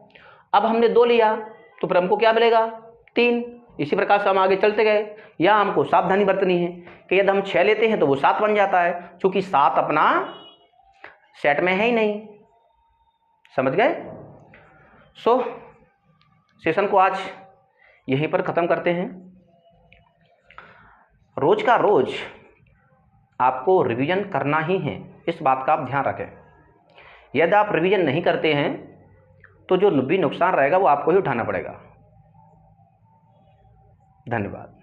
अब हमने 2 लिया तो फिर हमको क्या मिलेगा 3, इसी प्रकार से हम आगे चलते गए। या हमको सावधानी बरतनी है कि यदि हम 6 लेते हैं तो वो 7 बन जाता है, क्योंकि 7 अपना सेट में है ही नहीं। समझ गए? सो सेशन को आज यहीं पर ख़त्म करते हैं। रोज का रोज आपको रिवीजन करना ही है, इस बात का आप ध्यान रखें। यदि आप रिवीजन नहीं करते हैं तो जो भी नुकसान रहेगा वो आपको ही उठाना पड़ेगा। धन्यवाद।